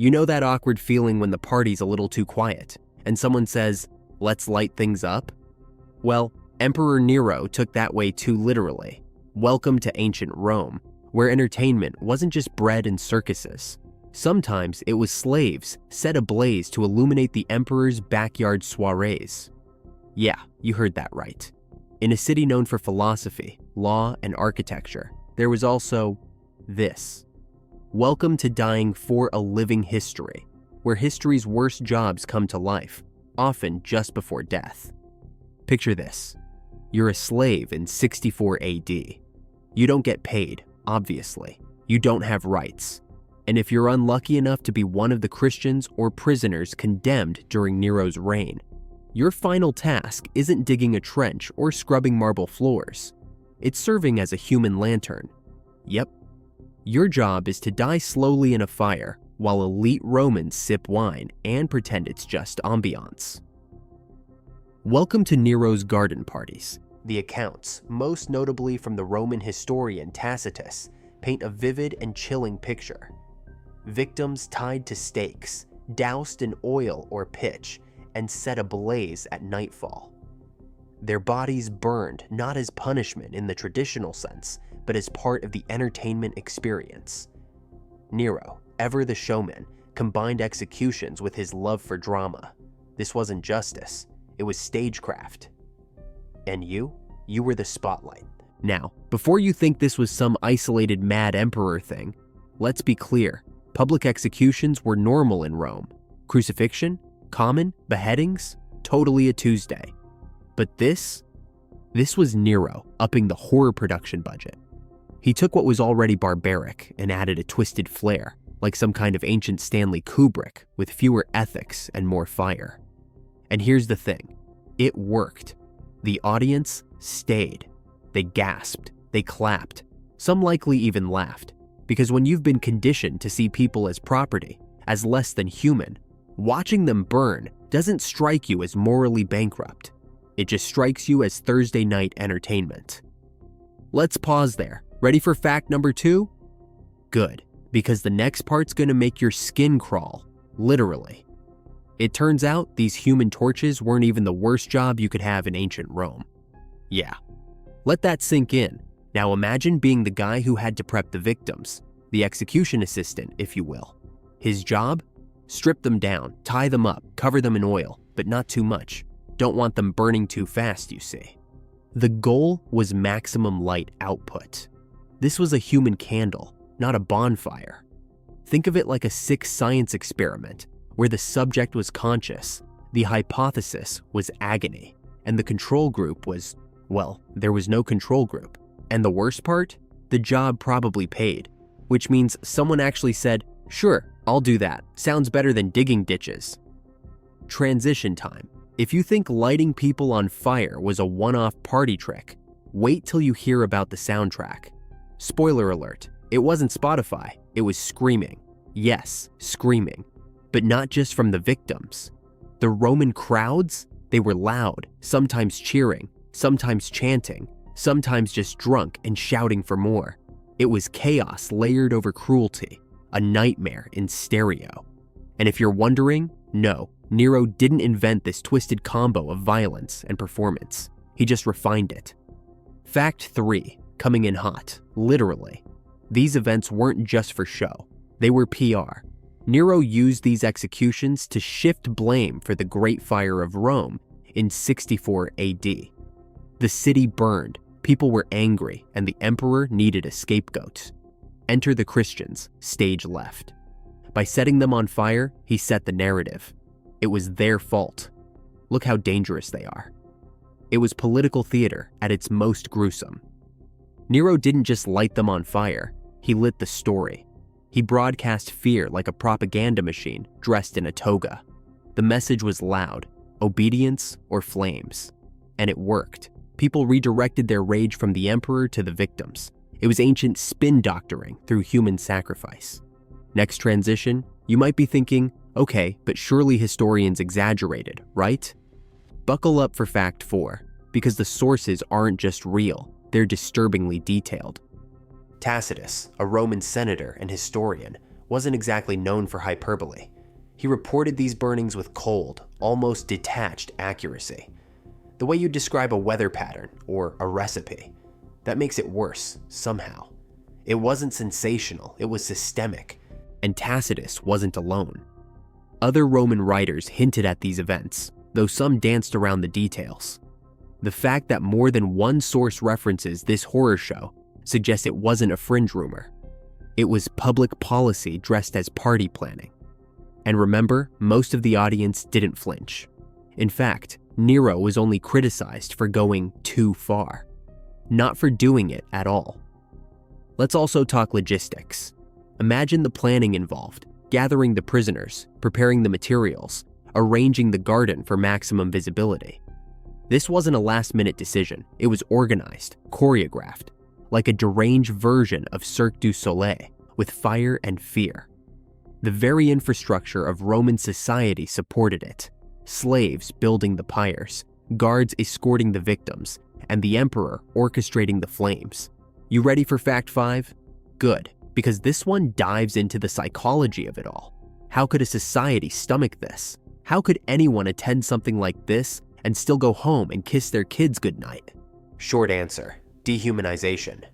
You know that awkward feeling when the party's a little too quiet, and someone says, "Let's light things up"? Well, Emperor Nero took that way too literally. Welcome to ancient Rome, where entertainment wasn't just bread and circuses. Sometimes it was slaves set ablaze to illuminate the emperor's backyard soirees. Yeah, you heard that right. In a city known for philosophy, law, and architecture, there was also this. Welcome to dying for a living history, where history's worst jobs come to life, often just before death. Picture this. You're a slave in 64 AD. You don't get paid, obviously. You don't have rights. And if you're unlucky enough to be one of the Christians or prisoners condemned during Nero's reign, your final task isn't digging a trench or scrubbing marble floors. It's serving as a human lantern. Yep. Your job is to die slowly in a fire while elite Romans sip wine and pretend it's just ambiance. Welcome to Nero's garden parties. The accounts, most notably from the Roman historian Tacitus, paint a vivid and chilling picture. Victims tied to stakes, doused in oil or pitch, and set ablaze at nightfall. Their bodies burned not as punishment in the traditional sense, but as part of the entertainment experience. Nero, ever the showman, combined executions with his love for drama. This wasn't justice, it was stagecraft. And you were the spotlight. Now, before you think this was some isolated mad emperor thing, let's be clear. Public executions were normal in Rome. Crucifixion, common, beheadings, totally a Tuesday. But this was Nero upping the horror production budget. He took what was already barbaric and added a twisted flair, like some kind of ancient Stanley Kubrick with fewer ethics and more fire. And here's the thing, it worked. The audience stayed. They gasped, they clapped, some likely even laughed, because when you've been conditioned to see people as property, as less than human, watching them burn doesn't strike you as morally bankrupt. It just strikes you as Thursday night entertainment. Let's pause there. Ready for fact number 2? Good, because the next part's gonna make your skin crawl, literally. It turns out these human torches weren't even the worst job you could have in ancient Rome. Yeah. Let that sink in. Now imagine being the guy who had to prep the victims, the execution assistant, if you will. His job? Strip them down, tie them up, cover them in oil, but not too much. Don't want them burning too fast, you see. The goal was maximum light output. This was a human candle, not a bonfire. Think of it like a sick science experiment where the subject was conscious, the hypothesis was agony, and the control group was, well, there was no control group. And the worst part? The job probably paid, which means someone actually said, "Sure, I'll do that. Sounds better than digging ditches." Transition time. If you think lighting people on fire was a one-off party trick, wait till you hear about the soundtrack. Spoiler alert, it wasn't Spotify, it was screaming. Yes, screaming. But not just from the victims. The Roman crowds, they were loud, sometimes cheering, sometimes chanting, sometimes just drunk and shouting for more. It was chaos layered over cruelty, a nightmare in stereo. And if you're wondering, no, Nero didn't invent this twisted combo of violence and performance. He just refined it. Fact 3, coming in hot, literally. These events weren't just for show, they were PR. Nero used these executions to shift blame for the Great Fire of Rome in 64 AD. The city burned, people were angry, and the emperor needed a scapegoat. Enter the Christians, stage left. By setting them on fire, he set the narrative. It was their fault. Look how dangerous they are. It was political theater at its most gruesome. Nero didn't just light them on fire, he lit the story. He broadcast fear like a propaganda machine dressed in a toga. The message was loud, obedience or flames. And it worked. People redirected their rage from the emperor to the victims. It was ancient spin doctoring through human sacrifice. Next transition, you might be thinking, okay, but surely historians exaggerated, right? Buckle up for fact 4, because the sources aren't just real, they're disturbingly detailed. Tacitus, a Roman senator and historian, wasn't exactly known for hyperbole. He reported these burnings with cold, almost detached accuracy. The way you describe a weather pattern or a recipe. That makes it worse, somehow. It wasn't sensational, it was systemic. And Tacitus wasn't alone. Other Roman writers hinted at these events, though some danced around the details. The fact that more than one source references this horror show suggests it wasn't a fringe rumor. It was public policy dressed as party planning. And remember, most of the audience didn't flinch. In fact, Nero was only criticized for going too far, not for doing it at all. Let's also talk logistics. Imagine the planning involved, gathering the prisoners, preparing the materials, arranging the garden for maximum visibility. This wasn't a last-minute decision. It was organized, choreographed, like a deranged version of Cirque du Soleil, with fire and fear. The very infrastructure of Roman society supported it. Slaves building the pyres, guards escorting the victims, and the emperor orchestrating the flames. You ready for fact 5? Good, because this one dives into the psychology of it all. How could a society stomach this? How could anyone attend something like this and still go home and kiss their kids goodnight? Short answer, dehumanization.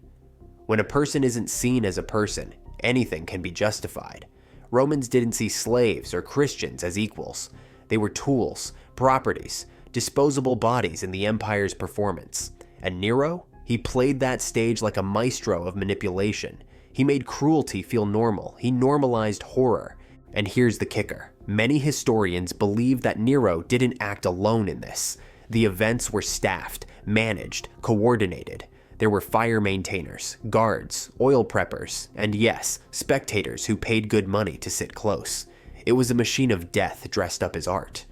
When a person isn't seen as a person, anything can be justified. Romans didn't see slaves or Christians as equals. They were tools, properties, disposable bodies in the empire's performance. And Nero? He played that stage like a maestro of manipulation. He made cruelty feel normal. He normalized horror. And here's the kicker. Many historians believe that Nero didn't act alone in this. The events were staffed, managed, coordinated. There were fire maintainers, guards, oil preppers, and yes, spectators who paid good money to sit close. It was a machine of death dressed up as art.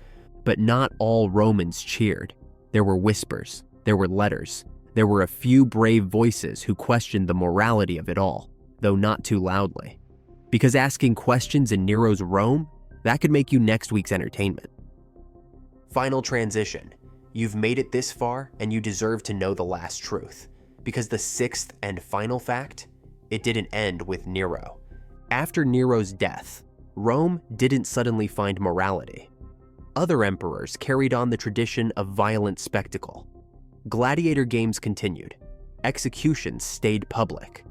But not all Romans cheered. There were whispers, there were letters, there were a few brave voices who questioned the morality of it all, though not too loudly. Because asking questions in Nero's Rome, that could make you next week's entertainment. Final transition. You've made it this far, and you deserve to know the last truth. Because the 6th and final fact, it didn't end with Nero. After Nero's death, Rome didn't suddenly find morality. Other emperors carried on the tradition of violent spectacle. Gladiator games continued. Executions stayed public.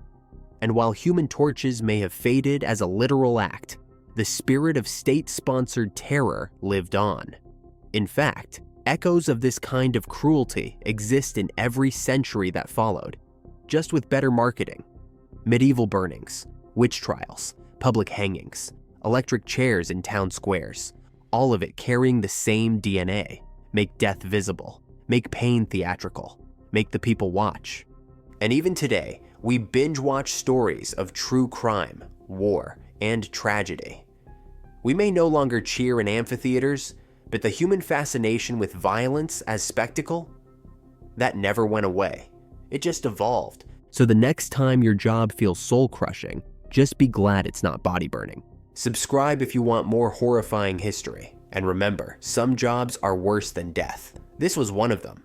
And while human torches may have faded as a literal act, the spirit of state-sponsored terror lived on. In fact, echoes of this kind of cruelty exist in every century that followed, just with better marketing. Medieval burnings, witch trials, public hangings, electric chairs in town squares, all of it carrying the same DNA. Make death visible, make pain theatrical, make the people watch. And even today, we binge-watch stories of true crime, war, and tragedy. We may no longer cheer in amphitheaters, but the human fascination with violence as spectacle, that never went away. It just evolved. So the next time your job feels soul-crushing, just be glad it's not body burning. Subscribe if you want more horrifying history. And remember, some jobs are worse than death. This was one of them.